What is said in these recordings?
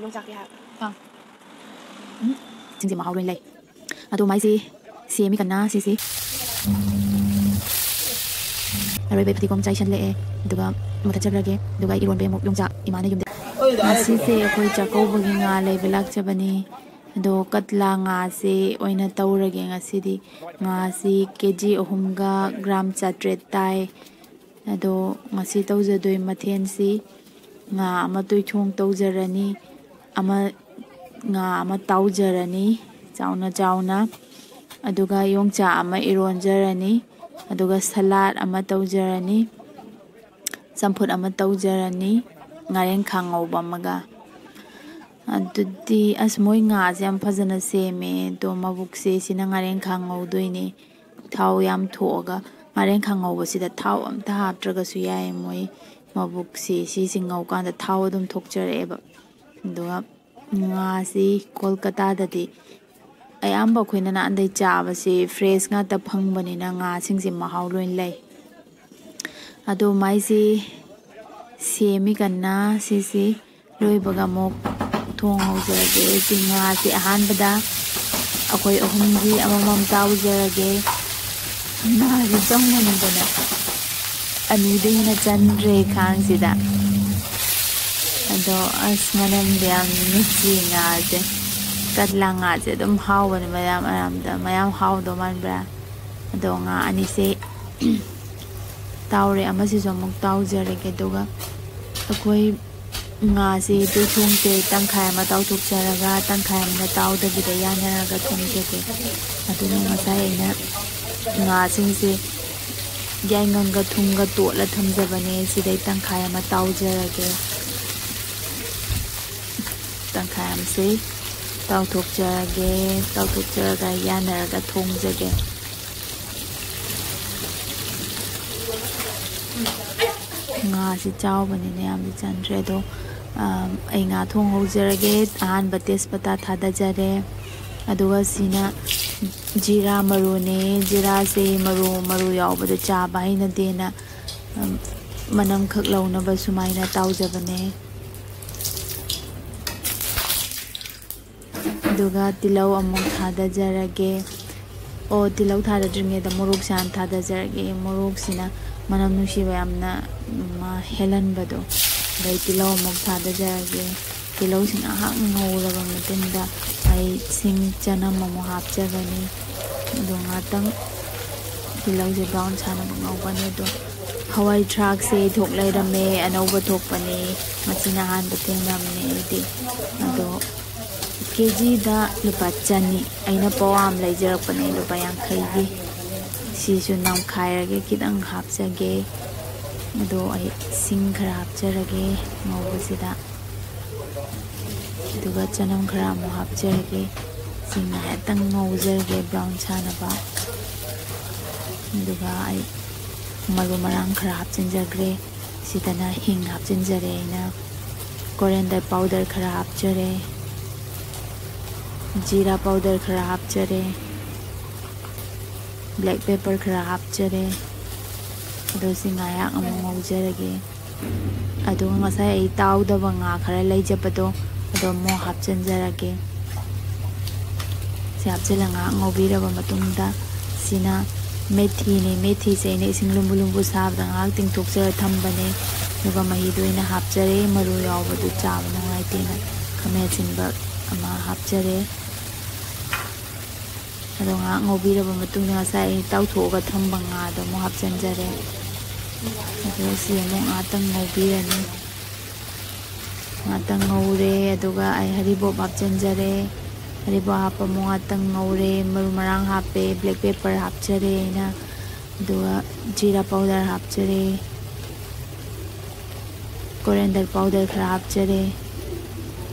ꯌꯣꯡꯆꯥꯛꯀꯤ ꯍꯥꯏꯕ ꯁꯤꯡꯁꯦ ꯃꯍꯥꯎ ꯂꯣꯏ ꯂꯩ ꯑꯗꯣ ꯃꯥꯏꯁꯤ ꯁꯦꯝꯃꯤ ꯀꯟꯅ ꯁꯤꯁꯤ ꯑꯔꯣꯏꯕꯩ ꯐꯗꯤꯒꯣꯝ ꯆꯥꯏꯁꯜꯂꯛꯑꯦ ꯑꯗꯨꯒ ꯃꯨꯊꯠꯆꯈ꯭ꯔꯒꯦ ꯑꯗꯨꯒ ꯏꯔꯣꯟꯕꯩ ꯑꯃꯨꯛ ꯌꯣꯡꯆꯥꯛ ꯏꯃꯥꯅ ꯌꯨꯝꯗ ꯉꯁꯤꯁꯦ ꯑꯩꯈꯣꯏ ꯆꯥꯛꯀꯧꯕꯒꯤ ꯉꯥ ꯂꯩꯕ ꯂꯥꯛꯆꯕꯅꯤ ꯑꯗꯣ ꯀꯠꯂꯥ ꯉꯥꯁꯦ ꯑꯣꯏꯅ ꯇꯧꯔꯒꯦ ꯉꯁꯤꯗꯤ ꯉꯥꯁꯤ KG 3ꯒ ꯒ꯭ꯔꯥꯝ 900 ꯇꯥꯏ ꯑꯗꯣ ꯉꯁꯤ ꯇꯧꯖꯗꯣꯏ ꯃꯊꯦꯜꯁꯤ ꯉꯥ ꯑꯃ ꯇꯣꯏꯊꯣꯡ ꯇꯧꯖꯔꯅꯤ ꯉꯥ ꯑꯃ ꯇꯥꯎꯖꯔꯅꯤ ꯆꯥꯎꯅ ꯆꯥꯎꯅ ꯑꯗꯨꯒ ꯌꯣꯡꯆꯥꯛ ꯑꯃ ꯏꯔꯣꯟꯖꯔꯅꯤ ꯑꯗꯨꯒ ꯁꯂꯥꯠ ꯑꯃ ꯇꯧꯖꯔꯅꯤ ꯆꯝꯐꯨꯠ ꯑꯃ ꯇꯧꯖꯔꯅꯤ ꯉꯥꯔꯦꯟꯈꯥ ꯉꯧꯕ ꯑꯃꯒ ꯑꯗꯨꯗꯤ ꯑꯁ ꯃꯣꯏ ꯉꯥꯁꯦ ꯌꯥꯝ ꯐꯖꯅ ꯁꯦꯝꯃꯦ ꯑꯗꯣ ꯃꯕꯨꯛꯁꯦ ꯁꯤꯅ ꯉꯥꯔꯦꯟꯈꯥ ꯉꯧꯗꯣꯏꯅꯦ ꯊꯥꯎ ꯌꯥꯝ ꯊꯣꯛꯑꯒ ꯉꯥꯔꯦꯟꯈꯥ ꯉꯧꯕꯁꯤꯗ ꯊꯥꯎ ꯑꯝꯇ ꯍꯥꯞꯇ꯭ꯔꯒꯁꯨ ꯌꯥꯏ ꯃꯣꯏ ꯃꯕꯨꯛꯁꯤ ꯁꯤꯁꯤ ꯉꯧꯀꯥꯟꯗ ꯊꯥꯎ ꯑꯗꯨꯝ ꯊꯣꯛꯆꯔꯛꯑꯦꯕ ꯑꯗꯨꯒ ꯉꯥꯁꯤ ꯀꯣꯜꯀꯇꯥꯗꯗꯤ ꯑꯌꯥꯝꯕ ꯑꯩꯈꯣꯏꯅ ꯅꯍꯥꯟꯗꯩ ꯆꯥꯕꯁꯤ ꯐ꯭ꯔꯦꯁ ꯉꯥꯛꯇ ꯐꯪꯕꯅꯤꯅ ꯉꯥꯁꯤꯡꯁꯦ ꯃꯍꯥꯎ ꯂꯣꯏ ꯂꯩ ꯑꯗꯣ ꯃꯥꯏꯁꯤ ꯁꯦꯝꯃꯤ ꯀꯟꯅ ꯁꯤꯁꯤ ꯂꯣꯏꯕꯒ ꯑꯃꯨꯛ ꯊꯣꯡ ꯍꯧꯖꯔꯒꯦ ꯁꯤ ꯉꯥꯁꯤ ꯑꯍꯥꯟꯕꯗ ꯑꯩꯈꯣꯏ ꯑꯍꯨꯝꯒꯤ ꯑꯃꯃꯝ ꯇꯥꯎꯖꯔꯒꯦ ꯉꯥꯁꯤ ꯆꯪꯃꯟꯗꯅ ꯑꯅꯤꯗꯩ ꯍꯦꯟꯅ ꯆꯟꯗ꯭ꯔꯦ ꯈꯥꯡꯁꯤꯗ ꯑꯗꯣ ꯑꯁ ꯃꯅꯝꯗꯤ ꯌꯥꯝ ꯅꯨꯡꯁꯤ ꯉꯥꯁꯦ ꯀꯠꯂꯥ ꯉꯥꯁꯦ ꯑꯗꯨꯝ ꯍꯥꯎꯕꯅꯦ ꯃꯌꯥꯝ ꯍꯥꯎꯗꯧ ꯃꯥꯟꯕ꯭ꯔꯥ ꯑꯗꯣ ꯉꯥ ꯑꯅꯤꯁꯦ ꯇꯥꯎꯔꯦ ꯑꯃꯁꯤꯁꯨ ꯑꯃꯨꯛ ꯇꯥꯎꯖꯔꯒꯦ ꯑꯗꯨꯒ ꯑꯩꯈꯣꯏ ꯉꯥꯁꯤ ꯇꯣꯏꯊꯣꯡꯁꯦ ꯇꯪꯈꯥꯏ ꯑꯃ ꯇꯥꯎꯊꯣꯛꯆꯔꯒ ꯇꯪꯈꯥꯏ ꯑꯃꯅ ꯇꯥꯎꯗꯕꯤꯗ ꯌꯥꯅꯔꯒ ꯊꯣꯡꯖꯒꯦ ꯑꯗꯨꯅ ꯉꯁꯥꯏ ꯑꯩꯅ ꯉꯥꯁꯤꯡꯁꯦ ꯌꯥꯏꯉꯪꯒ ꯊꯨꯝꯒ ꯇꯣꯠꯂ ꯊꯝꯖꯕꯅꯦ ꯁꯤꯗꯩ ꯇꯪꯈꯥꯏ ꯑꯃ ꯇꯥꯎꯖꯔꯒꯦ ꯇꯪꯈꯥꯏ ꯑꯃꯁꯦ ꯇꯥꯎꯊꯣꯛꯆꯔꯒ ꯌꯥꯅꯔꯒ ꯊꯣꯡꯖꯒꯦ ꯉꯥꯁꯤ ꯆꯥꯎꯕꯅꯤꯅ ꯌꯥꯝꯗꯤ ꯆꯟꯗ꯭ꯔꯦ ꯑꯗꯣ ꯑꯩ ꯉꯥ ꯊꯣꯡ ꯍꯧꯖꯔꯒꯦ ꯑꯍꯥꯟꯕ ꯇꯦꯖꯄꯇꯥ ꯊꯥꯗꯖꯔꯦ ꯑꯗꯨꯒ ꯁꯤꯅ ꯖꯤꯔꯥ ꯃꯔꯨꯅꯦ ꯖꯤꯔꯥꯁꯦ ꯃꯔꯨ ꯌꯥꯎꯕꯗ ꯆꯥꯕ ꯍꯩꯅꯗꯦꯅ ꯃꯅꯝꯈꯛ ꯂꯧꯅꯕ ꯁꯨꯃꯥꯏꯅ ꯇꯥꯎꯖꯕꯅꯦ ꯑꯗꯨꯒ ꯇꯤꯜꯍꯧ ꯑꯃꯨꯛ ꯊꯥꯗꯖꯔꯒꯦ ꯇꯤꯜꯍꯧ ꯊꯥꯗꯗ꯭ꯔꯤꯉꯩꯗ ꯃꯣꯔꯣꯛ ꯁꯥꯅ ꯊꯥꯗꯖꯔꯒꯦ ꯃꯣꯔꯣꯛꯁꯤꯅ ꯃꯅꯝ ꯅꯨꯡꯁꯤꯕ ꯌꯥꯝꯅ ꯍꯦꯜꯍꯟꯕꯗꯣ ꯑꯗꯩ ꯇꯤꯜꯍꯧ ꯑꯃꯨꯛ ꯊꯥꯗꯖꯔꯒꯦ ꯇꯤꯜꯍꯧꯁꯤ ꯉꯥꯏꯍꯥꯛ ꯉꯧꯔꯕ ꯃꯇꯨꯡꯗ ꯑꯩ ꯁꯤꯡ ꯆꯅꯝ ꯑꯃꯨꯛ ꯍꯥꯞꯆꯒꯅꯤ ꯑꯗꯣ ꯉꯥꯛꯇꯪ ꯇꯤꯜꯍꯧꯁꯦ ꯕ꯭ꯔꯥꯎꯟ ꯁꯥꯅꯕ ꯉꯧꯒꯅꯤ ꯑꯗꯣ ꯍꯋꯥꯏ ꯊꯔꯥꯛꯁꯦ ꯊꯣꯛ ꯂꯩꯔꯝꯃꯦ ꯑꯅꯧꯕ ꯊꯣꯛꯄꯅꯦ ꯃꯁꯤꯅ ꯑꯍꯥꯟꯕ ꯊꯦꯡꯅꯕꯅꯦ ꯑꯩꯗꯤ ꯑꯗꯣ KGꯗ ꯂꯨꯄꯥ 100 ꯑꯩꯅ ꯄꯋꯥ ꯑꯃ ꯂꯩꯖꯔꯛꯄꯅꯦ ꯂꯨꯄꯥ 50ꯒꯤ ꯁꯤꯁꯨ ꯅꯝꯈꯥꯏꯔꯒꯦ ꯈꯤꯇꯪ ꯍꯥꯞꯆꯒꯦ ꯑꯗꯣ ꯑꯩ ꯁꯤꯡ ꯈꯔ ꯍꯥꯞꯆꯔꯒꯦ ꯉꯧꯕꯁꯤꯗ ꯑꯗꯨꯒ ꯆꯅꯝ ꯈꯔ ꯑꯃꯨꯛ ꯍꯥꯞꯆꯔꯒꯦ ꯁꯤꯡꯅ ꯍꯦꯛꯇꯪ ꯉꯧꯖꯔꯒꯦ ꯕ꯭ꯔꯥꯎꯟ ꯁꯥꯅꯕ ꯑꯗꯨꯒ ꯑꯩ ꯃꯔꯨ ꯃꯔꯥꯡ ꯈꯔ ꯍꯥꯞꯆꯤꯟꯖꯈ꯭ꯔꯦ ꯁꯤꯗꯅ ꯍꯤꯡ ꯍꯥꯞꯆꯤꯟꯖꯔꯦ ꯑꯩꯅ ꯀꯣꯔꯤꯌꯦꯟꯗꯔ ꯄꯥꯎꯗꯔ ꯈꯔ ꯍꯥꯞꯆꯔꯦ जीरा पाउडर खरा हापचरे ब्लैक पेपर खरा हापचरे सिंगाया ngौजरगे अदो ngasa ai taudaba nga khara leijapado अदो मो हापचनजरगे से हापचला nga ngobiraba matungda sina methi ne methi se ne ising lumbu lumbu sabda nga tingthokjara thambane duga mahi doina hapchare maru yawbadu chaba nungaitena khame chinba ama hapchare अदो nga ngobiraba matungda ngasa ai tauthoga thamba nga do mo hapchanjare अदो si mo atang ngobirani atang ngore aduga ai haribop hapchanjare haribop hapa mo atang ngore maru marang hape black pepper hapchare na aduga jeera powder hapchare coriander powder khara hapchare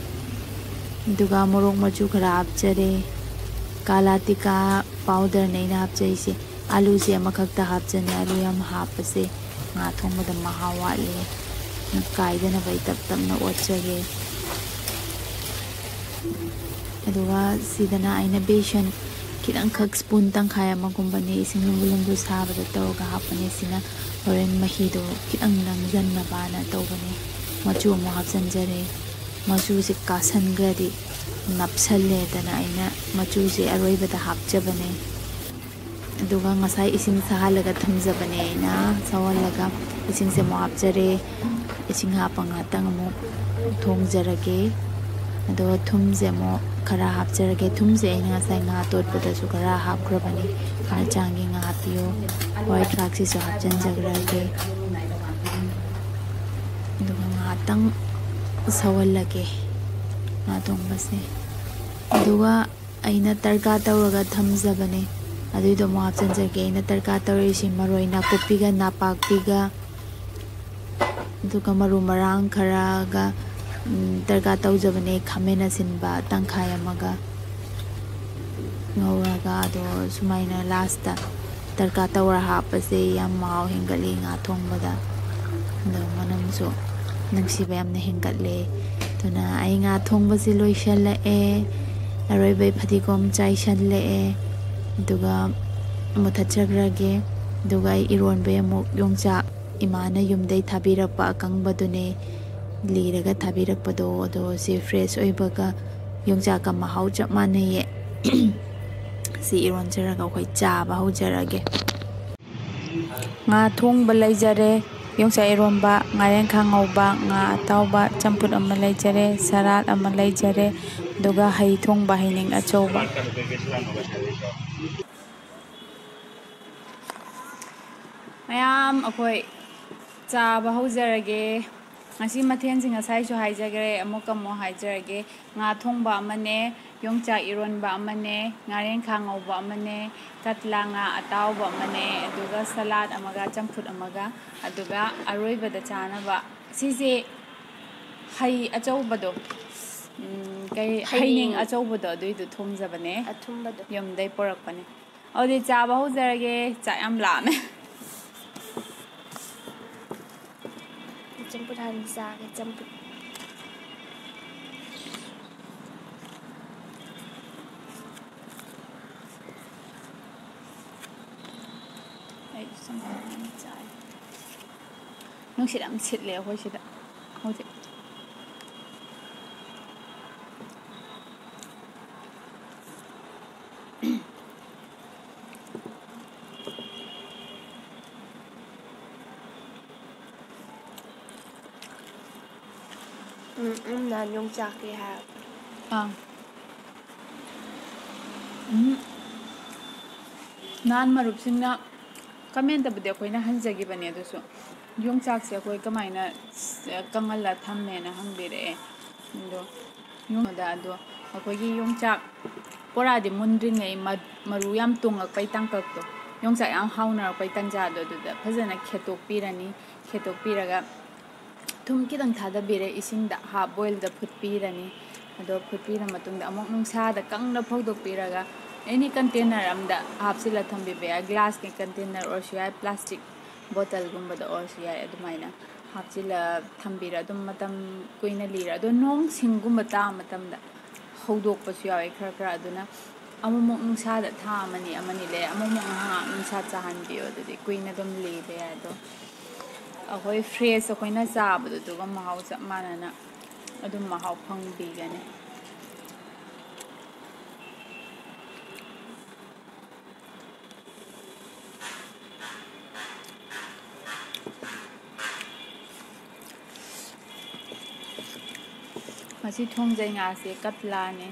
aduga morok machu khara hapchare काला टिका powder नहीं हापचई से आलू से अमखक्ता हापचने आलू यम हापसे nga thongba mahawale na kaidana bai tap tap na ochage aduga sidana aina besan kirang khak spoon tang khaya magumbane ising lumbu sabada tawga hapane sina horen mahi do kirang nang janna bana tawbane machu mo hapsanjare ꯃꯆꯨꯁꯦ ꯀꯥꯁꯟꯈ꯭ꯔꯗꯤ ꯅꯞꯁꯜꯂꯦꯗꯅ ꯑꯩꯅ ꯃꯆꯨꯁꯦ ꯑꯔꯣꯏꯕꯗ ꯍꯥꯞꯆꯕꯅꯦ ꯑꯗꯨꯒ ꯉꯁꯥꯏ ꯏꯁꯤꯡ ꯁꯥꯍꯜꯂꯒ ꯊꯝꯖꯕꯅꯦ ꯑꯩꯅ ꯁꯧꯍꯜꯂꯒ ꯏꯁꯤꯡꯁꯦ ꯑꯃꯨꯛ ꯍꯥꯞꯆꯔꯦ ꯏꯁꯤꯡ ꯍꯥꯞꯄ ꯉꯥꯛꯇꯪ ꯑꯃꯨꯛ ꯊꯣꯡꯖꯔꯒꯦ ꯑꯗꯨꯒ ꯊꯨꯝꯁꯦ ꯑꯃꯨꯛ ꯈꯔ ꯍꯥꯞꯆꯔꯒꯦ ꯊꯨꯝꯁꯦ ꯑꯩꯅ ꯉꯁꯥꯏ ꯉꯥ ꯇꯣꯠꯄꯗꯁꯨ ꯈꯔ ꯍꯥꯞꯈ꯭ꯔꯕꯅꯤ ꯑꯗꯨꯅ ꯆꯥꯡꯒꯤ ꯉꯥ ꯍꯥꯞꯄꯤꯌꯨ ꯍꯋꯥꯏ ꯊꯔꯥꯛꯁꯤꯁꯨ ꯍꯥꯞꯆꯤꯟꯖꯈ꯭ꯔꯒꯦ ꯑꯗꯨꯒ ꯉꯥꯏꯍꯥꯛꯇꯪ ꯁꯧꯍꯜꯂꯒꯦ ꯉꯥ ꯊꯣꯡꯕꯁꯦ ꯑꯗꯨꯒ ꯑꯩꯅ ꯇꯔꯀꯥ ꯇꯧꯔꯒ ꯊꯝꯖꯕꯅꯦ ꯑꯗꯨꯏꯗꯣ ꯑꯃꯨꯛ ꯍꯥꯞꯆꯤꯟꯖꯒꯦ ꯑꯩꯅ ꯇꯔꯀꯥ ꯇꯧꯔꯤꯁꯤ ꯃꯔꯣꯏ ꯅꯥꯀꯨꯞꯄꯤꯒ ꯅꯥꯄꯥꯛꯄꯤꯒ ꯑꯗꯨꯒ ꯃꯔꯨ ꯃꯔꯥꯡ ꯈꯔꯒ ꯇꯔꯀꯥ ꯇꯧꯖꯕꯅꯦ ꯈꯥꯃꯦꯟ ꯑꯁꯤꯟꯕ ꯇꯪꯈꯥꯏ ꯑꯃꯒ ꯉꯧꯔꯒ ꯑꯗꯣ ꯁꯨꯃꯥꯏꯅ ꯂꯥꯁꯇ ꯇꯔꯀꯥ ꯇꯧꯔ ꯍꯥꯞꯄꯁꯦ ꯌꯥꯝ ꯃꯍꯥꯎ ꯍꯦꯟꯒꯠꯂꯤ ꯉꯥ ꯊꯣꯡꯕꯗ ꯑꯗꯣ ꯃꯅꯝꯁꯨ ꯅꯨꯡꯁꯤꯕ ꯌꯥꯝꯅ ꯍꯦꯟꯒꯠꯂꯦ ꯑꯗꯨꯅ ꯑꯩ ꯉꯥ ꯊꯣꯡꯕꯁꯦ ꯂꯣꯏꯁꯤꯜꯂꯛꯑꯦ ꯑꯔꯣꯏꯕꯩ ꯐꯗꯤꯒꯣꯝ ꯆꯥꯏꯁꯤꯜꯂꯛꯑꯦ ꯑꯗꯨꯒ ꯃꯨꯊꯠꯆꯈ꯭ꯔꯒꯦ ꯑꯗꯨꯒ ꯑꯩ ꯏꯔꯣꯟꯕꯩ ꯑꯃꯨꯛ ꯌꯣꯡꯆꯥꯛ ꯏꯃꯥꯅ ꯌꯨꯝꯗꯩ ꯊꯥꯕꯤꯔꯛꯄ ꯑꯀꯪꯕꯗꯨꯅꯦ ꯂꯤꯔꯒ ꯊꯥꯕꯤꯔꯛꯄꯗꯣ ꯑꯗꯣ ꯁꯤ ꯐ꯭ꯔꯦꯁ ꯑꯣꯏꯕꯒ ꯌꯣꯡꯆꯥꯛꯀ ꯃꯍꯥꯎ ꯆꯞ ꯃꯥꯟꯅꯩꯌꯦ ꯁꯤ ꯏꯔꯣꯟꯖꯔꯒ ꯑꯩꯈꯣই ꯆꯥꯕ ꯍꯧꯖꯔꯒꯦ ꯉꯥ ꯊꯣꯡꯕ ꯂꯩꯖꯔꯦ ꯌꯣꯡꯆꯥꯛ ꯏꯔꯣꯟꯕ ꯉꯥꯔꯦꯟꯈꯥ ꯉꯧꯕ ꯉꯥ ꯑꯇꯥꯎꯕ ꯆꯝꯐꯨꯠ ꯑꯃ ꯂꯩꯖꯔꯦ ꯁꯂꯥꯗ ꯑꯃ ꯂꯩꯖꯔꯦ ꯑꯗꯨꯒ ꯍꯩ ꯊꯣꯡꯕ ꯍꯩꯅꯤꯡ ꯑꯆꯧꯕ ꯃꯌꯥꯝ ꯑꯩꯈꯣꯏ ꯆꯥꯕ ꯍꯧꯖꯔꯒꯦ ꯉꯁꯤ ꯃꯊꯦꯜꯁꯤ ꯉꯁꯥꯏꯁꯨ ꯍꯥꯏꯖꯈ꯭ꯔꯦ ꯑꯃꯨꯛ ꯍꯥꯏꯖꯔꯒꯦ ꯉꯥ ꯊꯣꯡꯕ ꯑꯃꯅꯦ ꯌꯣꯡꯆꯥꯛ ꯏꯔꯣꯟꯕ ꯑꯃꯅꯦ ꯉꯥꯔꯦꯟꯈꯥ ꯉꯧꯕ ꯑꯃꯅꯦ ꯀꯠꯂꯥ ꯉꯥ ꯑꯇꯥꯎꯕ ꯑꯃꯅꯦ ꯑꯗꯨꯒ ꯁꯂꯥꯗ ꯑꯃꯒ ꯆꯝꯐꯨꯠ ꯑꯃꯒ ꯑꯗꯨꯒ ꯑꯔꯣꯏꯕꯗ ꯆꯥꯅꯕ ꯁꯤꯁꯦ ꯍꯩ ꯑꯆꯧꯕꯗꯣ ꯍꯩꯅꯤꯡ ꯑꯆꯧꯕꯗꯣ ꯑꯗꯨꯏꯗꯣ ꯊꯣꯡꯖꯕꯅꯦ ꯑꯊꯨꯝꯕꯗꯣ ꯌꯨꯝꯗꯩ ꯄꯣꯔꯛꯄꯅꯦ ꯑꯗꯨꯗꯤ ꯆꯥꯕ ꯍꯧꯖꯔꯒꯦ ꯆꯥꯛ ꯌꯥꯝ ꯂꯥꯝꯃꯦ ꯆꯝꯐꯨꯠ ꯍꯥꯟꯅ ꯆꯥꯒꯦ ꯆꯝꯐꯨꯠ ꯑꯩ ꯆꯝꯐꯨꯠ ꯍꯥꯟꯅ ꯆꯥꯏ ꯅꯨꯡꯁꯤꯠ ꯌꯥꯝ ꯁꯤꯠꯂꯦ ꯑꯩꯈꯣꯏ ꯁꯤꯗ ꯍꯧꯖꯤꯛ ꯅꯍꯥꯟ ꯌꯣꯡꯆꯥꯛꯀꯤ ꯍꯥꯏꯔꯛꯄ ꯅꯍꯥꯟ ꯃꯔꯨꯞꯁꯤꯡꯅ ꯀꯃꯦꯟꯇꯕꯨꯗꯤ ꯑꯩꯈꯣꯏꯅ ꯍꯟꯖꯈꯤꯕꯅꯦ ꯑꯗꯨꯁꯨ ꯌꯣꯡꯆꯥꯛꯁꯦ ꯑꯩꯈꯣꯏ ꯀꯃꯥꯏꯅ ꯀꯪꯍꯜꯂ ꯊꯝꯃꯦꯅ ꯍꯪꯕꯤꯔꯛꯑꯦ ꯑꯗꯣ ꯑꯩꯈꯣꯏꯒꯤ ꯌꯣꯡꯆꯥꯛ ꯄꯣꯔꯥꯗꯤ ꯃꯨꯟꯗ꯭ꯔꯤꯉꯩ ꯃꯔꯨ ꯌꯥꯝ ꯇꯣꯡꯉꯛꯄꯩ ꯇꯥꯡꯀꯛꯇꯣ ꯌꯣꯡꯆꯥꯛ ꯌꯥꯝ ꯍꯥꯎꯅꯔꯛꯄꯩ ꯇꯟꯖꯥꯗꯣ ꯑꯗꯨꯗ ꯐꯖꯅ ꯈꯦꯠꯇꯣꯛꯄꯤꯔꯅꯤ ꯈꯦꯠꯇꯣꯛꯄꯤꯔꯒ ꯊꯨꯝ ꯈꯤꯇꯪ ꯊꯥꯗꯕꯤꯔꯦ ꯏꯁꯤꯡꯗ ꯍꯥꯐ ꯕꯣꯏꯜꯗ ꯐꯨꯠꯄꯤꯔꯅꯤ ꯑꯗꯣ ꯐꯨꯠꯄꯤꯔ ꯃꯇꯨꯡꯗ ꯑꯃꯨꯛ ꯅꯨꯡꯁꯥꯗ ꯀꯪꯅ ꯐꯧꯗꯣꯛꯄꯤꯔꯒ ꯑꯦꯅꯤ ꯀꯟꯇꯦꯅꯔ ꯑꯝꯗ ꯍꯥꯞꯆꯤꯜꯂ ꯊꯝꯕꯤꯕ ꯌꯥꯏ ꯒ꯭ꯂꯥꯁꯀꯤ ꯀꯟꯇꯦꯅꯔ ꯑꯣꯏꯔꯁꯨ ꯌꯥꯏ ꯄ꯭ꯂꯥꯁꯇꯤꯛ ꯕꯣꯇꯜꯒꯨꯝꯕꯗ ꯑꯣꯏꯔꯁꯨ ꯌꯥꯏ ꯑꯗꯨꯃꯥꯏꯅ ꯍꯥꯞꯆꯤꯜꯂ ꯊꯝꯕꯤꯔ ꯑꯗꯨꯝ ꯃꯇꯝ ꯀꯨꯏꯅ ꯂꯤꯔ ꯑꯗꯣ ꯅꯣꯡ ꯁꯤꯡꯒꯨꯝꯕ ꯇꯥꯕ ꯃꯇꯝꯗ ꯍꯧꯗꯣꯛꯄꯁꯨ ꯌꯥꯎꯋꯦ ꯈꯔ ꯑꯗꯨꯅ ꯑꯃꯨꯛꯃꯨꯛ ꯅꯨꯡꯁꯥꯗ ꯊꯥ ꯑꯃꯅꯤ ꯂꯩ ꯑꯃꯨꯛꯃꯨꯛ ꯉꯥꯏꯍꯥꯛ ꯅꯨꯡꯁꯥ ꯆꯥꯍꯟꯕꯤꯌꯣ ꯑꯗꯨꯗꯤ ꯀꯨꯏꯅ ꯑꯗꯨꯝ ꯂꯤꯕ ꯌꯥꯏ ꯑꯗꯣ ꯑꯩꯈꯣꯏ ꯐ꯭ꯔꯦꯁ ꯑꯩꯈꯣꯏꯅ ꯆꯥꯕꯗꯨꯒ ꯃꯍꯥꯎ ꯆꯞ ꯃꯥꯟꯅꯅ ꯑꯗꯨꯝ ꯃꯍꯥꯎ ꯐꯪꯕꯤꯒꯅꯤ ꯉꯁꯤ ꯊꯣꯡꯖꯩ ꯉꯥꯁꯦ ꯀꯠꯂꯥꯅꯦ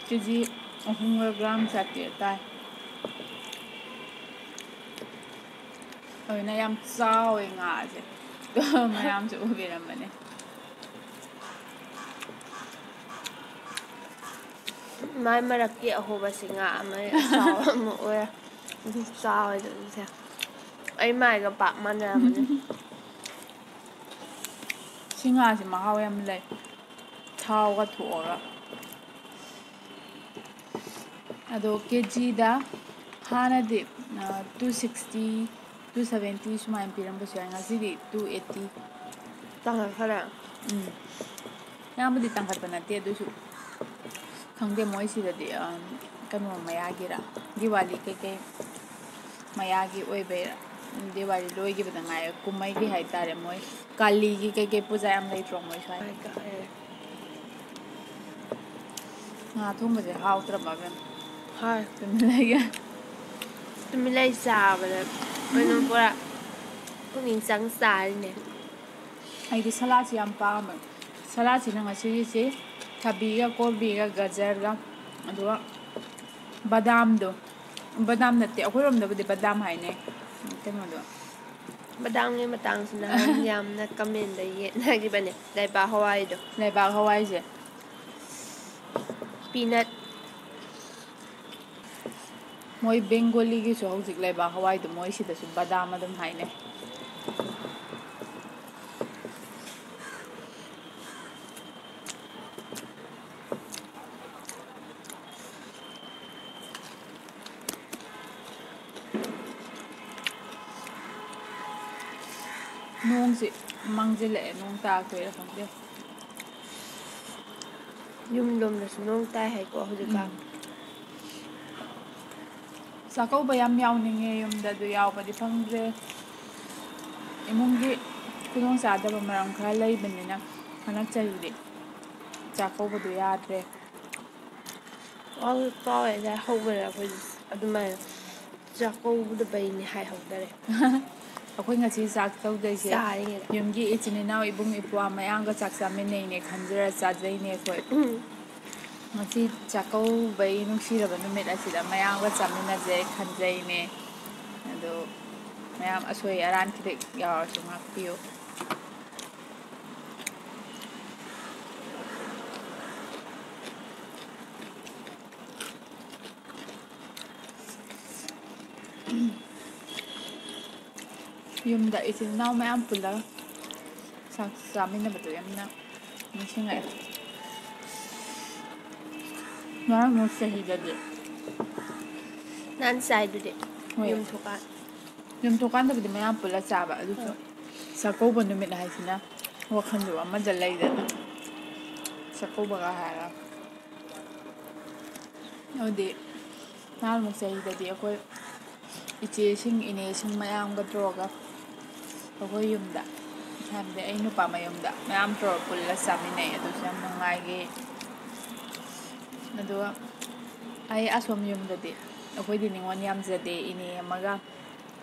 ꯀꯦꯖꯤ 3ꯒ ꯒ꯭ꯔꯥꯝ 800 ꯇꯥꯏ ꯑꯗꯨꯅ ꯌꯥꯝ ꯆꯥꯎꯋꯦ ꯉꯥꯁꯦ ꯃꯌꯥꯝꯁꯨ ꯎꯕꯤꯔꯝꯃꯅꯤ ꯃꯥꯏ ꯃꯔꯛꯀꯤ ꯑꯍꯣꯕꯁꯤ ꯉꯥ ꯑꯃ ꯑꯆꯥꯎꯕ ꯑꯃ ꯑꯣꯏꯔꯦ ꯆꯥꯎꯋꯦ ꯑꯗꯨꯁꯦ ꯑꯩ ꯃꯥꯏꯒ ꯄꯥꯛ ꯃꯥꯟꯅꯔꯝꯃꯅꯤ ꯁꯤ ꯉꯥꯁꯦ ꯃꯍꯥꯎ ꯌꯥꯝ ꯂꯩ ꯊꯥꯎꯒ ꯊꯣꯛꯑꯒ ꯑꯗꯣ ꯀꯦꯖꯤꯗ ꯍꯥꯟꯅꯗꯤ 260 270 ꯁꯨꯃꯥꯏꯅ ꯄꯤꯔꯝꯕꯁꯨ ꯌꯥꯏ ꯉꯁꯤꯗꯤ 280 ꯇꯥꯡꯈꯠꯈꯔꯦ ꯌꯥꯝꯕꯨꯗꯤ ꯇꯥꯡꯈꯠꯄ ꯅꯠꯇꯦ ꯑꯗꯨꯁꯨ ꯈꯪꯗꯦ ꯃꯣꯏ ꯁꯤꯗꯗꯤ ꯀꯩꯅꯣ ꯃꯌꯥꯒꯤꯔ ꯗꯤꯋꯥꯂꯤ ꯀꯩꯀꯩ ꯃꯌꯥꯒꯤ ꯑꯣꯏꯕꯩꯔꯥ ꯗꯤꯋꯥꯂꯤ ꯂꯣꯏꯈꯤꯕꯗ ꯉꯥꯏꯔꯦ ꯀꯨꯝꯍꯩꯒꯤ ꯍꯥꯏꯇꯥꯔꯦ ꯃꯣꯏ ꯀꯥꯂꯤꯒꯤ ꯀꯩꯀꯩ ꯄꯨꯖꯥ ꯌꯥꯝ ꯂꯩꯇ꯭ꯔꯣ ꯃꯣꯏ ꯁ꯭ꯋꯥꯏ ꯉꯥ ꯊꯣꯡꯕꯁꯦ ꯍꯥꯎꯇ꯭ꯔꯕ ꯃꯦꯝ ꯍꯣꯏ ꯇꯨꯃꯤꯟꯅ ꯇꯨꯃꯤꯠ ꯂꯩ ꯆꯥꯕꯗ ꯀꯩꯅꯣ ꯄꯨꯔꯥ ꯄꯨꯛꯅꯤꯡ ꯆꯪ ꯆꯥꯔꯤꯅꯦ ꯑꯩꯗꯤ ꯁꯂꯥꯠꯁꯤ ꯌꯥꯝ ꯄꯥꯝꯃꯦ ꯁꯂꯥꯠꯁꯤꯅ ꯉꯁꯤꯒꯤꯁꯤ ꯊꯕꯤꯒ ꯀꯣꯕꯤꯒ ꯒꯖꯔꯒ ꯑꯗꯨꯒ ꯕꯗꯥꯝꯗꯣ ꯕꯗꯥꯝ ꯅꯠꯇꯦ ꯑꯩꯈꯣꯏꯔꯣꯝꯗꯕꯨꯗꯤ ꯕꯗꯥꯝ ꯍꯥꯏꯅꯩ ꯀꯩꯅꯣꯗꯣ ꯕꯗꯥꯝꯒꯤ ꯃꯇꯥꯡꯁꯤ ꯅꯍꯥꯟ ꯌꯥꯝꯅ ꯀꯃꯦꯟꯗ ꯌꯦꯠꯅꯈꯤꯕꯅꯦ ꯂꯩꯕꯥꯛ ꯍꯋꯥꯏꯗꯣ ꯂꯩꯕꯥꯛ ꯍꯋꯥꯏꯁꯦ ꯄꯤꯅꯠ ꯃꯣꯏ ꯕꯦꯡꯒꯣꯂꯤꯒꯤꯁꯨ ꯍꯧꯖꯤꯛ ꯂꯩꯕꯥꯛ ꯍꯋꯥꯏꯗꯣ ꯃꯣꯏ ꯁꯤꯗꯁꯨ ꯕꯗꯥꯝ ꯑꯗꯨꯝ ꯍꯥꯏꯅꯩ ꯅꯣꯡꯁꯤ ꯃꯥꯡꯁꯤꯜꯂꯛꯑꯦ ꯅꯣꯡ ꯇꯥꯔꯛꯇꯣꯏꯔꯥ ꯈꯪꯗꯦ ꯌꯨꯝꯂꯣꯝꯗꯁꯨ ꯅꯣꯡ ꯇꯥꯏ ꯍꯥꯏꯀꯣ ꯍꯧꯖꯤꯛꯀꯥꯟ ꯆꯥꯛꯀꯧꯕ ꯌꯥꯝ ꯌꯥꯎꯅꯤꯡꯉꯦ ꯌꯨꯝꯗ ꯑꯗꯨ ꯌꯥꯎꯕꯗꯤ ꯐꯪꯗ꯭ꯔꯦ ꯏꯃꯨꯡꯒꯤ ꯈꯨꯗꯣꯡ ꯆꯥꯗꯕ ꯃꯔꯝ ꯈꯔ ꯂꯩꯕꯅꯤꯅ ꯍꯟꯗꯛ ꯆꯍꯤꯗꯤ ꯆꯥꯛꯀꯧꯕꯗꯣ ꯌꯥꯗ꯭ꯔꯦ ꯀꯥꯎꯋꯦꯗ ꯍꯧꯕꯗ ꯑꯩꯈꯣꯏ ꯑꯗꯨꯃꯥꯏꯅ ꯆꯥꯛꯀꯧꯕꯗꯕꯩꯅꯦ ꯍꯥꯏꯍꯧꯗꯔꯦ ꯑꯩꯈꯣꯏ ꯉꯁꯤ ꯆꯥꯛ ꯇꯧꯗꯣꯏꯁꯦ ꯆꯥꯔꯤꯉꯩꯗ ꯌꯨꯝꯒꯤ ꯏꯆꯤꯟ ꯏꯅꯥꯎ ꯏꯕꯨꯡ ꯏꯄ꯭ꯋꯥ ꯃꯌꯥꯝꯒ ꯆꯥꯛ ꯆꯥꯃꯤꯟꯅꯩꯅꯦ ꯈꯟꯖꯔ ꯆꯥꯖꯩꯅꯦ ꯑꯩꯈꯣꯏ ꯉꯁꯤ ꯆꯥꯛꯀꯧꯕꯩ ꯅꯨꯡꯁꯤꯔꯕ ꯅꯨꯃꯤꯠ ꯑꯁꯤꯗ ꯃꯌꯥꯝꯒ ꯆꯥꯃꯤꯟꯅꯖꯩ ꯈꯟꯖꯩꯅꯦ ꯑꯗꯣ ꯃꯌꯥꯝ ꯑꯁꯣꯏ ꯑꯔꯥꯟ ꯈꯤꯇꯪ ꯌꯥꯎꯔꯁꯨ ꯉꯥꯛꯄꯤꯌꯨ ꯌꯨꯝꯗ ꯏꯆꯤꯜ ꯏꯅꯥꯎ ꯃꯌꯥꯝ ꯄꯨꯜꯂꯒ ꯆꯥꯛ ꯆꯥꯃꯤꯟꯅꯕꯗꯣ ꯌꯥꯝꯅ ꯅꯤꯡꯁꯤꯡꯉꯛꯑꯦ ꯉꯔꯥꯡ ꯆꯍꯤꯗꯗꯤ ꯅꯍꯥꯟ ꯆꯥꯏꯗꯨꯗꯤ ꯍꯣꯏ ꯌꯨꯝꯊꯣꯛꯀꯥꯟ ꯌꯨꯝꯊꯣꯡꯀꯥꯟꯗꯕꯨꯗꯤ ꯃꯌꯥꯝ ꯄꯨꯜꯂ ꯆꯥꯕ ꯑꯗꯨꯁꯨ ꯆꯥꯛꯀꯧꯕ ꯅꯨꯃꯤꯠ ꯍꯥꯏꯁꯤꯅ ꯋꯥꯈꯜꯗꯣ ꯑꯃꯗ ꯂꯩꯗꯅ ꯆꯥꯛꯀꯧꯕꯒ ꯍꯥꯏꯔꯒ ꯑꯗꯨꯗꯤ ꯅꯍꯥꯟꯃꯨꯛ ꯆꯍꯤꯗꯗꯤ ꯑꯩꯈꯣꯏ ꯏꯆꯦꯁꯤꯡ ꯏꯅꯦꯁꯤꯡ ꯃꯌꯥꯝꯒ ꯇꯧꯔꯒ ꯑꯩꯈꯣꯏ ꯌꯨꯝꯗ ꯍꯥꯏꯕꯗꯤ ꯑꯩ ꯅꯨꯄꯥ ꯃꯌꯨꯝꯗ ꯃꯌꯥꯝ ꯇꯧꯔ ꯄꯨꯜꯂ ꯆꯥꯃꯤꯟꯅꯩ ꯑꯗꯨꯁꯨ ꯌꯥꯝ ꯅꯨꯡꯉꯥꯏꯈꯤ ꯑꯗꯨꯒ ꯑꯩ ꯑꯁꯣꯝ ꯌꯨꯝꯗꯗꯤ ꯑꯩꯈꯣꯏꯗꯤ ꯅꯤꯉꯣꯜ ꯌꯥꯝꯖꯗꯦ ꯏꯅꯦ ꯑꯃꯒ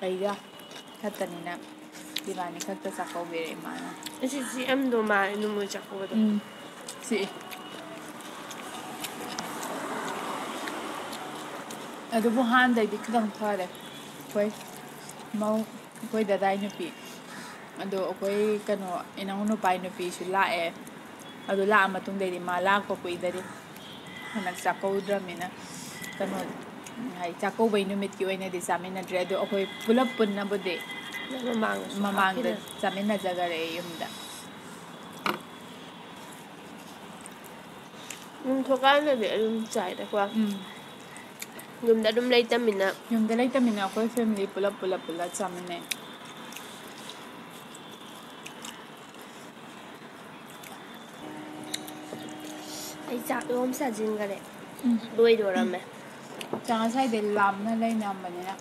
ꯑꯩꯒ ꯈꯛꯇꯅꯤꯅ ꯏꯕꯥꯅꯤ ꯈꯛꯇ ꯆꯥꯛꯀꯧꯕꯤꯔꯦ ꯏꯃꯥꯅ ꯑꯁꯤ ꯆꯤꯛꯑꯝꯗꯧ ꯃꯥꯜꯂꯦ ꯅꯣꯡꯃꯣꯏ ꯆꯥꯛꯀꯧꯕꯗꯣ ꯆꯤꯛꯏ ꯑꯗꯨꯕꯨ ꯍꯥꯟꯅꯗꯩꯗꯤ ꯈꯤꯇꯪ ꯐꯔꯦ ꯑꯩꯈꯣꯏ ꯃꯧ ꯑꯩꯈꯣꯏ ꯗꯗꯥꯏ ꯅꯨꯄꯤ ꯑꯗꯣ ꯑꯩꯈꯣꯏ ꯀꯩꯅꯣ ꯏꯅꯥꯎ ꯅꯨꯄꯥꯏ ꯅꯨꯄꯤꯁꯨ ꯂꯥꯛꯑꯦ ꯑꯗꯨ ꯂꯥꯛꯑ ꯃꯇꯨꯡꯗꯩꯗꯤ ꯃꯥ ꯂꯥꯛꯄ ꯀꯨꯏꯗꯔꯤ ꯍꯟꯗꯛ ꯆꯥꯛꯀꯧꯗ꯭ꯔꯕꯅꯤꯅ ꯀꯩꯅꯣ ꯍꯥꯏꯗꯤ ꯆꯥꯛꯀꯧꯕꯩ ꯅꯨꯃꯤꯠꯀꯤ ꯑꯣꯏꯅꯗꯤ ꯆꯥꯃꯤꯟꯅꯗ꯭ꯔꯦ ꯑꯗꯣ ꯑꯩꯈꯣꯏ ꯄꯨꯂꯞ ꯄꯨꯟꯅꯕꯨꯗꯤ ꯃꯃꯥꯡꯗꯁꯨ ꯃꯃꯥꯡꯗ ꯍꯥꯞꯈꯤꯅ ꯆꯥꯃꯤꯟꯅꯖꯈꯔꯦ ꯌꯨꯝꯗ ꯌꯨꯝꯊꯣꯡꯀꯥꯟꯗꯗꯤ ꯑꯗꯨꯝ ꯆꯥꯏꯗꯀꯣ ꯎꯝ ꯌꯨꯝꯗ ꯑꯗꯨꯝ ꯂꯩꯇꯃꯤꯅ ꯌꯨꯝꯗ ꯂꯩꯇꯃꯤꯅ ꯑꯩꯈꯣꯏ ꯐꯦꯃꯤꯂꯤ ꯄꯨꯂꯞ ꯆꯥꯃꯤꯟꯅꯩ ꯑꯩ ꯆꯥꯛ ꯌꯣꯝ ꯆꯥꯁꯤꯟꯈꯔꯦ ꯂꯣꯏꯗꯣꯔꯝꯃꯦ ꯆꯥꯛ ꯉꯁꯥꯏꯗꯩ ꯂꯥꯞꯅ ꯂꯩꯅꯔꯝꯕꯅꯤꯅ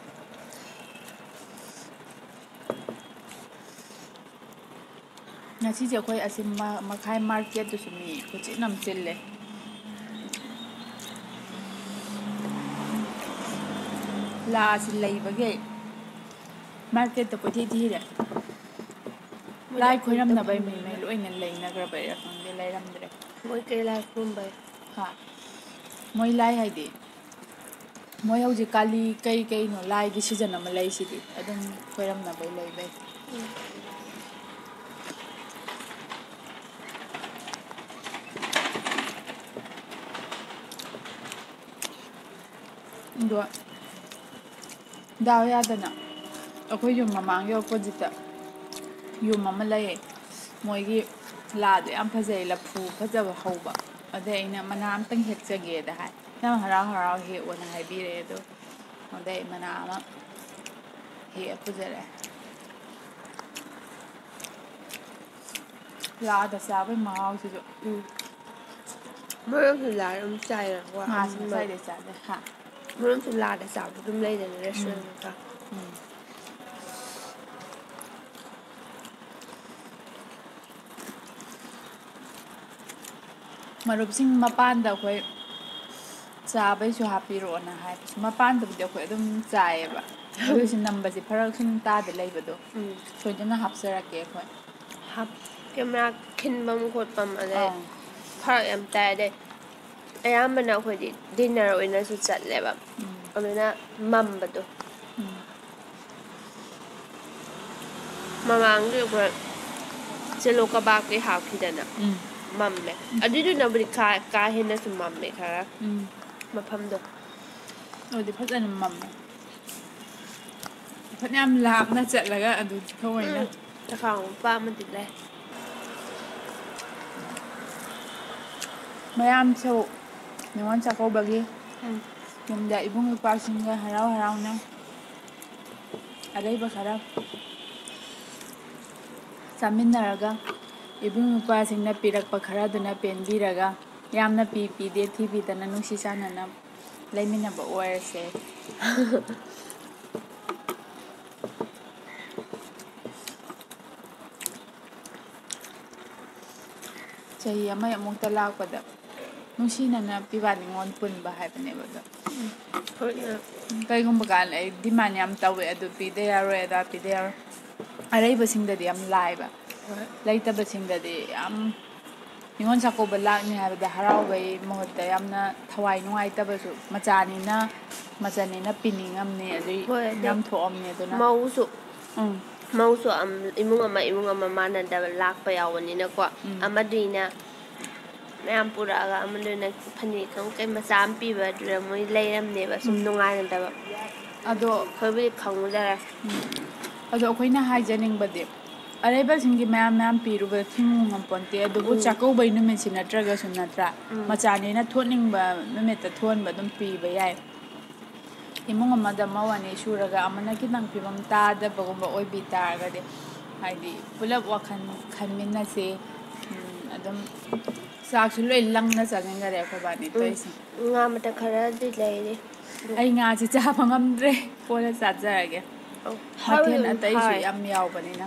ꯉꯁꯤꯁꯦ ꯑꯩꯈꯣꯏ ꯑꯁꯤ ꯃꯈꯥꯏ ꯃꯥꯔꯀꯦꯠꯇꯨꯁꯨ ꯃꯤ ꯈꯨꯆꯤꯟ ꯑꯃ ꯆꯤꯜꯂꯦ ꯂꯥꯁꯤ ꯂꯩꯕꯒꯤ ꯃꯥꯔꯀꯦꯠꯇ ꯀꯣꯏꯊꯤ ꯊꯤꯔꯦ ꯃꯣꯏꯗꯤ ꯂꯥꯏ ꯑꯩꯈꯣꯏ ꯈꯣꯏꯔꯝꯅꯕꯩ ꯃꯤꯉꯩ ꯇꯧꯐꯝꯗꯣ ꯂꯣꯏꯅ ꯂꯩꯅꯈ꯭ꯔꯕꯩꯔꯥ ꯈꯪꯗꯦ ꯂꯩꯔꯝꯗ꯭ꯔꯦ ꯃꯣꯏ ꯀꯩ ꯂꯥꯏ ꯈꯨꯔꯨꯝꯕꯩ ꯍꯥ ꯃꯣꯏ ꯂꯥꯏ ꯍꯥꯏꯗꯤ ꯃꯣꯏ ꯍꯧꯖꯤꯛ ꯀꯥꯂꯤ ꯀꯩꯅꯣ ꯂꯥꯏꯒꯤ ꯁꯤꯖꯟ ꯑꯃ ꯂꯩꯁꯤꯗꯤ ꯑꯗꯨꯝ ꯈꯣꯏꯔꯝꯅꯕꯩ ꯂꯩꯕꯩ ꯑꯗꯣ ꯗꯥꯎ ꯌꯥꯗꯅ ꯑꯩꯈꯣꯏ ꯌꯨꯝ ꯃꯃꯥꯡꯒꯤ ꯑꯣꯄꯣꯖꯤꯠꯇ ꯌꯨꯝ ꯑꯃ ꯂꯩꯌꯦ ꯃꯣꯏꯒꯤ ꯂꯥꯗꯣ ꯌꯥꯝ ꯐꯖꯩ ꯂꯐꯨ ꯐꯖꯕ ꯍꯧꯕ ꯑꯗꯩ ꯑꯩꯅ ꯃꯅꯥ ꯑꯝꯇꯪ ꯍꯦꯛꯆꯒꯦꯗ ꯍꯥꯏ ꯌꯥꯝ ꯍꯔꯥꯎ ꯍꯔꯥꯎ ꯍꯦꯛꯑꯣꯅ ꯍꯥꯏꯕꯤꯔꯛꯑꯦ ꯑꯗꯣ ꯑꯗꯩ ꯃꯅꯥ ꯑꯃ ꯍꯦꯛꯑ ꯄꯨꯖꯔꯛꯑꯦ ꯂꯥꯗ ꯆꯥꯕꯩ ꯃꯍꯥꯎꯁꯤꯁꯨ ꯃꯣꯏꯔꯣꯝꯁꯨ ꯂꯥꯗ ꯑꯗꯨꯝ ꯆꯥꯏꯗꯅꯀꯣ ꯉꯥꯁꯤ ꯉꯁꯥꯏꯗꯩ ꯆꯥꯗꯦ ꯍꯥ ꯃꯣꯏꯔꯣꯝꯁꯨ ꯂꯥꯗ ꯆꯥꯕꯗꯣ ꯑꯗꯨꯝ ꯂꯩꯗꯅ ꯎꯝ ꯔꯦꯁꯇꯨꯔꯦꯟ ꯀꯩꯀꯥ ꯎꯝ ꯃꯔꯨꯞꯁꯤꯡ ꯃꯄꯥꯟꯗ ꯑꯩꯈꯣꯏ ꯆꯥꯕꯩꯁꯨ ꯍꯥꯞꯄꯤꯔꯛꯑꯣꯅ ꯍꯥꯏꯕꯁꯨ ꯃꯄꯥꯟꯗꯕꯨꯗꯤ ꯑꯩꯈꯣꯏ ꯑꯗꯨꯝ ꯆꯥꯏꯌꯦꯕ ꯑꯗꯨꯁꯨ ꯅꯝꯕꯁꯤ ꯐꯔꯛ ꯁꯨꯝ ꯇꯥꯗ ꯂꯩꯕꯗꯣ ꯁꯣꯏꯗꯅ ꯍꯥꯞꯆꯔꯛꯀꯦ ꯑꯩꯈꯣꯏ ꯀꯦꯃꯦꯔꯥ ꯈꯤꯟꯐꯝ ꯈꯣꯠꯐꯝ ꯑꯗꯩ ꯑꯪ ꯐꯔꯛ ꯌꯥꯝ ꯇꯥꯏ ꯑꯗꯩ ꯑꯌꯥꯝꯕꯅ ꯑꯩꯈꯣꯏꯗꯤ ꯗꯤꯟꯅꯔ ꯑꯣꯏꯅꯁꯨ ꯆꯠꯂꯦꯕ ꯑꯗꯨꯅ ꯃꯝꯕꯗꯣ ꯃꯃꯥꯡꯗ ꯑꯩꯈꯣꯏ ꯆꯦꯂꯣ ꯀꯕꯥꯛꯀꯤ ꯍꯥꯞꯈꯤꯗꯅ ꯃꯝꯃꯦ ꯑꯗꯨꯏꯗꯨꯅꯕꯨꯗꯤ ꯀꯥ ꯍꯦꯟꯅꯁꯨ ꯃꯝꯃꯦ ꯈꯔ ꯃꯐꯝꯗꯣ ꯑꯗꯨꯗꯤ ꯐꯖꯅ ꯃꯝꯃꯦ ꯐꯅꯌꯥꯝ ꯂꯥꯞꯅ ꯆꯠꯂꯒ ꯑꯗꯨ ꯊꯑꯣꯏꯅ ꯆꯈꯥꯎ ꯃꯄꯥ ꯑꯃꯗꯤ ꯂꯩ ꯃꯌꯥꯝꯁꯨ ꯅꯤꯉꯣꯜ ꯆꯥꯛꯀꯧꯕꯒꯤ ꯌꯨꯝꯗ ꯏꯕꯨꯡ ꯏꯄ꯭ꯋꯥꯁꯤꯡꯒ ꯍꯔꯥꯎ ꯍꯔꯥꯎꯅ ꯑꯔꯩꯕ ꯈꯔ ꯆꯥꯃꯤꯟꯅꯔꯒ ꯏꯕꯨꯡ ꯏꯄ꯭ꯋꯥꯁꯤꯡꯅ ꯄꯤꯔꯛꯄ ꯈꯔꯗꯨꯅ ꯄꯦꯟꯕꯤꯔꯒ ꯌꯥꯝꯅ ꯄꯤꯗꯦ ꯊꯤꯕꯤꯗꯅ ꯅꯨꯡꯁꯤ ꯆꯥꯟꯅꯅ ꯂꯩꯃꯤꯟꯅꯕ ꯑꯣꯏꯔꯁꯦ ꯆꯍꯤ ꯑꯃ ꯑꯃꯨꯛꯇ ꯂꯥꯛꯄꯗ ꯅꯨꯡꯁꯤꯅꯅ ꯄꯤꯕꯥ ꯅꯤꯉꯣꯜ ꯄꯨꯟꯕ ꯍꯥꯏꯕꯅꯦꯕ ꯑꯗꯣ ꯀꯩꯒꯨꯝꯕ ꯀꯥꯟꯗ ꯑꯩ ꯗꯤꯃꯥꯟ ꯌꯥꯝ ꯇꯧꯋꯦ ꯑꯗꯨ ꯄꯤꯗ ꯌꯥꯔꯣꯏ ꯑꯗꯥ ꯄꯤꯗ ꯌꯥꯔꯣꯏ ꯑꯔꯩꯕꯁꯤꯡꯗꯗꯤ ꯌꯥꯝ ꯂꯥꯏꯕ ꯂꯩꯇꯕꯁꯤꯡꯗꯗꯤ ꯌꯥꯝ ꯅꯤꯉꯣꯜ ꯆꯥꯛꯀꯧꯕ ꯂꯥꯛꯅꯤ ꯍꯥꯏꯕꯗ ꯍꯔꯥꯎꯕꯩ ꯃꯍꯨꯠꯇ ꯌꯥꯝꯅ ꯊꯋꯥꯏ ꯅꯨꯡꯉꯥꯏꯇꯕꯁꯨ ꯃꯆꯟꯅꯤꯅ ꯄꯤꯅꯤꯡꯉꯝꯅꯤ ꯑꯗꯨꯏ ꯍꯣꯏ ꯑꯗꯩ ꯌꯥꯝ ꯊꯣꯛꯑꯝꯅꯤ ꯑꯗꯨꯅ ꯃꯧꯁꯨ ꯏꯃꯨꯡ ꯑꯃ ꯃꯥꯟꯅꯗꯕ ꯂꯥꯛꯄ ꯌꯥꯎꯕꯅꯤꯅꯀꯣ ꯑꯃꯗꯨꯅ ꯃꯌꯥꯝ ꯄꯨꯔꯛꯑꯒ ꯑꯃꯗꯨꯅ ꯐꯅꯦꯛ ꯀꯩ ꯃꯆꯥ ꯑꯃ ꯄꯤꯕꯗꯨꯗ ꯃꯣꯏ ꯂꯩꯔꯝꯅꯦꯕ ꯁꯨꯝ ꯅꯨꯡꯉꯥꯏꯅꯗꯕ ꯑꯗꯣ ꯑꯩꯈꯣꯏꯕꯨꯗꯤ ꯈꯪꯉꯨꯗꯔꯦ ꯑꯗꯣ ꯑꯩꯈꯣꯏꯅ ꯍꯥꯏꯖꯅꯤꯡꯕꯗꯤ ꯑꯔꯩꯕꯁꯤꯡꯒꯤ ꯃꯌꯥꯝ ꯄꯤꯔꯨꯕꯗ ꯊꯤꯡꯉꯨ ꯉꯝꯄꯣꯟꯇꯦ ꯑꯗꯨꯕꯨ ꯆꯥꯛꯀꯧꯕꯩ ꯅꯨꯃꯤꯠꯁꯤ ꯅꯠꯇ꯭ꯔꯒꯁꯨ ꯅꯠꯇ꯭ꯔꯥ ꯃꯆꯥꯅꯤꯅ ꯊꯣꯟꯅꯤꯡꯕ ꯅꯨꯃꯤꯠꯇ ꯊꯣꯟꯕ ꯑꯗꯨꯝ ꯄꯤꯕ ꯌꯥꯏ ꯏꯃꯨꯡ ꯑꯃꯗ ꯃꯧ ꯑꯅꯤ ꯁꯨꯔꯒ ꯑꯃꯅ ꯈꯤꯇꯪ ꯐꯤꯕꯝ ꯇꯥꯗꯕꯒꯨꯝꯕ ꯑꯣꯏꯕꯤ ꯇꯥꯔꯒꯗꯤ ꯍꯥꯏꯗꯤ ꯄꯨꯂꯞ ꯋꯥꯈꯜ ꯈꯟꯃꯤꯟꯅꯁꯤ ꯑꯗꯨꯝ ꯆꯥꯛꯁꯨ ꯂꯣꯏ ꯂꯪꯅ ꯆꯥꯃꯤꯟꯅꯔꯦ ꯑꯩꯈꯣꯏꯕꯥꯅꯤ ꯇꯧꯔꯤꯁꯦ ꯉꯥ ꯃꯊꯛ ꯈꯔꯗꯤ ꯂꯩꯔꯤ ꯑꯩ ꯉꯥꯁꯤ ꯆꯥꯕ ꯉꯝꯗ꯭ꯔꯦ ꯀꯣꯟꯅ ꯆꯥꯖꯔꯒꯦ ꯃꯊꯦꯜ ꯍꯥꯎꯗꯤ ꯑꯇꯩꯁꯨ ꯍꯥꯎꯋꯦ ꯌꯥꯝ ꯌꯥꯎꯕꯅꯤꯅ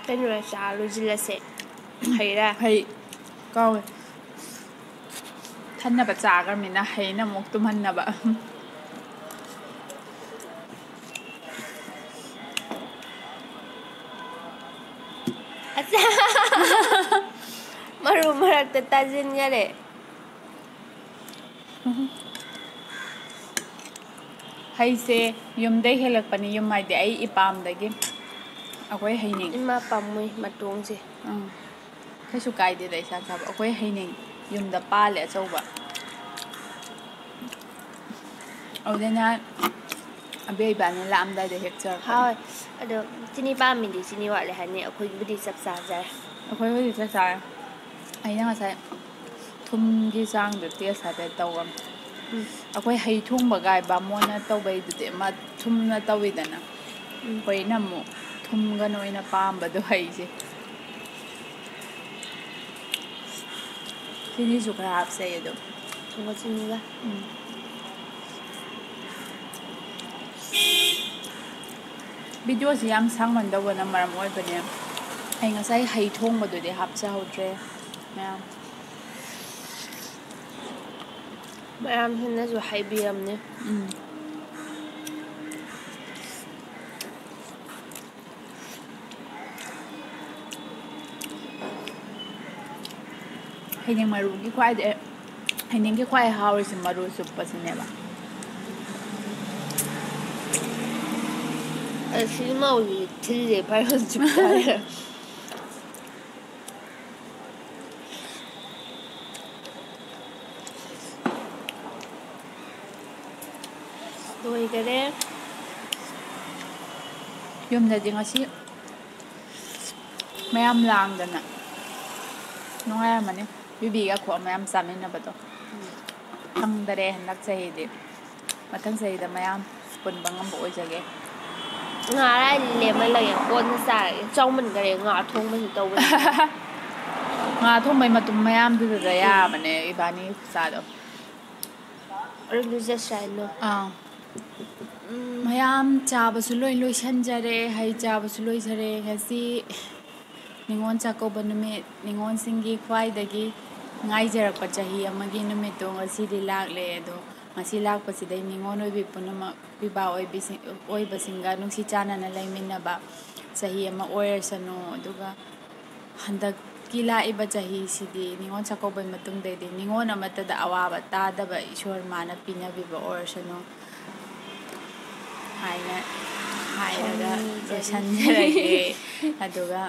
ꯀꯩꯅꯣ ꯆꯥ ꯂꯣꯏꯁꯤꯜꯂꯁꯦ ꯍꯩꯔꯥ ꯍꯩ ꯀꯥꯎꯋꯦ ꯊꯟꯅꯕ ꯆꯥꯈ꯭ꯔꯕꯅꯤꯅ ꯍꯩꯅ ꯑꯃꯨꯛ ꯇꯨꯝꯍꯟꯅꯕ ꯑꯆꯥ ꯃꯔꯨ ꯃꯔꯛꯇ ꯇꯥꯁꯤꯟꯈꯔꯦ ꯍꯩꯁꯦ ꯌꯨꯝꯗꯩ ꯍꯦꯜꯂꯛꯄꯅꯤ ꯌꯨꯝ ꯍꯥꯏꯗꯤ ꯑꯩ ꯏꯄꯥꯝꯗꯒꯤ ꯑꯩꯈꯣꯏ ꯍꯩꯅꯤꯡ ꯏꯃꯥ ꯄꯥꯝꯃꯨꯏ ꯃꯇꯣꯡꯁꯦ ꯀꯩꯁꯨ ꯀꯥꯏꯗꯦꯗ ꯏꯁꯥ ꯆꯥꯕ ꯑꯩꯈꯣꯏ ꯍꯩꯅꯤꯡ ꯌꯨꯝꯗ ꯄꯥꯜꯂꯦ ꯑꯆꯧꯕ ꯑꯗꯨꯗꯩ ꯅꯍꯥꯟ ꯑꯕꯦ ꯏꯕꯥꯅꯤ ꯂꯥꯛꯑꯝꯗꯥꯏꯗ ꯍꯦꯛꯆꯔꯛꯄꯅꯤ ꯍꯥꯎꯋꯦ ꯑꯗꯣ ꯆꯤꯅꯤ ꯄꯥꯝꯃꯤꯗꯤ ꯆꯤꯅꯤ ꯋꯥꯠꯂꯦ ꯍꯥꯏꯅꯤ ꯑꯩꯈꯣꯏꯒꯤꯕꯨꯗꯤ ꯆꯞ ꯆꯥꯖꯔꯦ ꯑꯩꯈꯣꯏ ꯍꯧꯖꯤꯛ ꯆꯥꯛ ꯆꯥꯔꯦ ꯑꯩꯅ ꯉꯁꯥꯏ ꯊꯨꯝꯒꯤ ꯆꯥꯡꯗꯣ ꯇꯦꯁ ꯍꯥꯏꯐꯦꯠ ꯇꯧꯔꯝꯃꯦ ꯑꯩꯈꯣꯏ ꯍꯩ ꯊꯣꯡꯕꯒꯥꯏ ꯕꯥꯃꯣꯟꯅ ꯇꯧꯕꯩꯗꯨꯗꯤ ꯑꯃ ꯊꯨꯝꯅ ꯇꯧꯋꯤꯗꯅ ꯑꯩꯈꯣꯏꯅ ꯑꯃꯨꯛ ꯊꯨꯝꯒꯅ ꯑꯣꯏꯅ ꯄꯥꯝꯕꯗꯣ ꯍꯩꯁꯦ ꯆꯤꯅꯤꯁꯨ ꯈꯔ ꯍꯥꯞꯆꯩ ꯑꯗꯨꯝ ꯊꯨꯝꯒ ꯆꯤꯅꯤꯒ ꯚꯤꯗꯤꯑꯣꯁꯤ ꯌꯥꯝ ꯁꯥꯡꯃꯟꯗꯧꯕꯅ ꯃꯔꯝ ꯑꯣꯏꯕꯅꯦ ꯑꯩ ꯉꯁꯥꯏ ꯍꯩ ꯊꯣꯡꯕꯗꯨꯗꯤ ꯍꯥꯞꯆꯍꯧꯗ꯭ꯔꯦ ꯃꯌꯥꯝ ꯃꯌꯥꯝꯁꯤꯡꯅꯁꯨ ꯍꯥꯏꯕꯤꯔꯝꯅꯤ ꯍꯩꯅꯤꯡꯒꯤ ꯈ꯭ꯋꯥꯏ ꯍꯥꯎꯔꯤꯁꯤ ꯃꯔꯨ ꯆꯨꯞꯄꯁꯤꯅꯦꯕ ꯁꯤꯒꯤ ꯃꯧꯁꯤ ꯊꯤꯜꯂꯦ ꯐꯥꯏꯔꯣꯟ ꯆꯨꯞꯈꯥꯏꯔ ꯂꯣꯏꯈꯔꯦ ꯌꯨꯝꯗꯗꯤ ꯉꯁꯤ ꯃꯌꯥꯝ ꯂꯥꯡꯗꯅ ꯅꯨꯡꯉꯥꯏꯔꯝꯃꯅꯤ ꯌꯨꯕꯤꯒ ꯈꯣꯛꯑ ꯃꯌꯥꯝ ꯆꯥꯃꯤꯟꯅꯕꯗꯣ ꯐꯪꯗꯔꯦ ꯍꯟꯗꯛ ꯆꯍꯤꯗꯤ ꯃꯊꯪ ꯆꯍꯤꯗ ꯃꯌꯥꯝ ꯄꯨꯟꯕ ꯉꯝꯕ ꯑꯣꯏꯖꯒꯦ ꯉꯥꯔ ꯂꯦꯝꯍꯜꯂꯒꯦ ꯀꯣꯟꯅ ꯆꯥꯔꯒꯦ ꯆꯥꯎꯃꯟꯈꯔꯦ ꯉꯥ ꯊꯣꯡꯕꯁꯤ ꯇꯧꯕꯅꯤ ꯉꯥ ꯊꯣꯡꯕꯩ ꯃꯇꯨꯝ ꯃꯌꯥꯝꯗꯨꯗ ꯌꯥꯕꯅꯦ ꯏꯕꯥꯅꯤ ꯈꯨꯆꯥꯗꯣ ꯑꯗꯨ ꯂꯨꯖꯁꯦ ꯍꯥꯏꯅꯣ ꯑꯥ ꯃꯌꯥꯝ ꯆꯥꯕꯁꯨ ꯂꯣꯏꯁꯟꯖꯔꯦ ꯍꯩ ꯆꯥꯕꯁꯨ ꯂꯣꯏꯖꯔꯦ ꯉꯁꯤ ꯅꯤꯉꯣꯜ ꯆꯥꯛꯀꯧꯕ ꯅꯨꯃꯤꯠ ꯅꯤꯉꯣꯜꯁꯤꯡꯒꯤ ꯈ꯭ꯋꯥꯏꯗꯒꯤ ꯉꯥꯏꯖꯔꯛꯄ ꯆꯍꯤ ꯑꯃꯒꯤ ꯅꯨꯃꯤꯠꯇꯣ ꯉꯁꯤꯗꯤ ꯂꯥꯛꯂꯦ ꯑꯗꯣ ꯉꯁꯤ ꯂꯥꯛꯄꯁꯤꯗꯩ ꯅꯤꯉꯣꯜ ꯑꯣꯏꯕꯤ ꯄꯨꯝꯅꯃꯛ ꯄꯤꯕꯥ ꯑꯣꯏꯕꯁꯤꯡꯒ ꯅꯨꯡꯁꯤ ꯆꯥꯟꯅꯅ ꯂꯩꯃꯤꯟꯅꯕ ꯆꯍꯤ ꯑꯃ ꯑꯣꯏꯔꯁꯅꯨ ꯑꯗꯨꯒ ꯍꯟꯗꯛꯀꯤ ꯂꯥꯛꯏꯕ ꯆꯍꯤꯁꯤꯗꯤ ꯅꯤꯉꯣꯜ ꯆꯥꯛꯀꯧꯕꯩ ꯃꯇꯨꯡꯗꯩꯗꯤ ꯅꯤꯉꯣꯜ ꯑꯃꯠꯇꯗ ꯑꯋꯥꯕ ꯇꯥꯗꯕ ꯏꯁꯣꯔ ꯃꯥꯅ ꯄꯤꯅꯕꯤꯕ ꯑꯣꯏꯔꯁꯅꯨ ꯍꯥꯏꯔꯒ ꯂꯣꯏꯁꯟꯖꯔꯒꯦ ꯑꯗꯨꯒ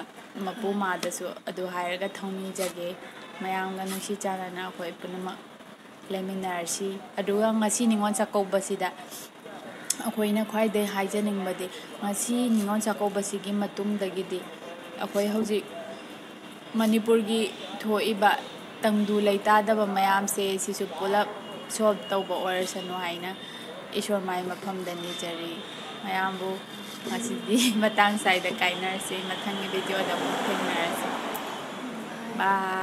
ꯃꯄꯨ ꯃꯥꯗꯁꯨ ꯑꯗꯨ ꯍꯥꯏꯔꯒ ꯊꯧꯅꯤꯖꯒꯦ ꯃꯌꯥꯝꯒ ꯅꯨꯡꯁꯤ ꯆꯥꯟꯅꯅ ꯑꯩꯈꯣꯏ ꯄꯨꯝꯅꯃꯛ ꯂꯩꯃꯤꯟꯅꯔꯁꯤ ꯑꯗꯨꯒ ꯉꯁꯤ ꯅꯤꯉꯣꯜ ꯆꯥꯛꯀꯧꯕꯁꯤꯗ ꯑꯩꯈꯣꯏꯅ ꯈ꯭ꯋꯥꯏꯗꯒꯤ ꯍꯥꯏꯖꯅꯤꯡꯕꯗꯤ ꯉꯁꯤ ꯅꯤꯉꯣꯜ ꯆꯥꯛꯀꯧꯕꯁꯤꯒꯤ ꯃꯇꯨꯡꯗꯒꯤꯗꯤ ꯑꯩꯈꯣꯏ ꯍꯧꯖꯤꯛ ꯃꯅꯤꯄꯨꯔꯒꯤ ꯊꯣꯛꯏꯕ ꯇꯪꯗꯨ ꯂꯩꯇꯥꯗꯕ ꯃꯌꯥꯝꯁꯦ ꯁꯤꯁꯨ ꯄꯨꯂꯞ ꯁꯣꯜꯕ ꯇꯧꯕ ꯑꯣꯏꯔꯁꯅꯨ ꯍꯥꯏꯅ ꯏꯁꯣꯔ ꯃꯥꯏ ꯃꯐꯝꯗ ꯅꯤꯖꯔꯤ ꯃꯌꯥꯝꯕꯨ ꯉꯁꯤꯗꯤ ꯃꯇꯥꯡ ꯁ꯭ꯋꯥꯏꯗ ꯀꯥꯏꯅꯔꯁꯤ ꯃꯊꯪꯒꯤ ꯚꯤꯗꯤꯑꯣꯗ ꯑꯃꯨꯛ ꯊꯦꯡꯅꯔꯁꯤ ꯕꯥꯏ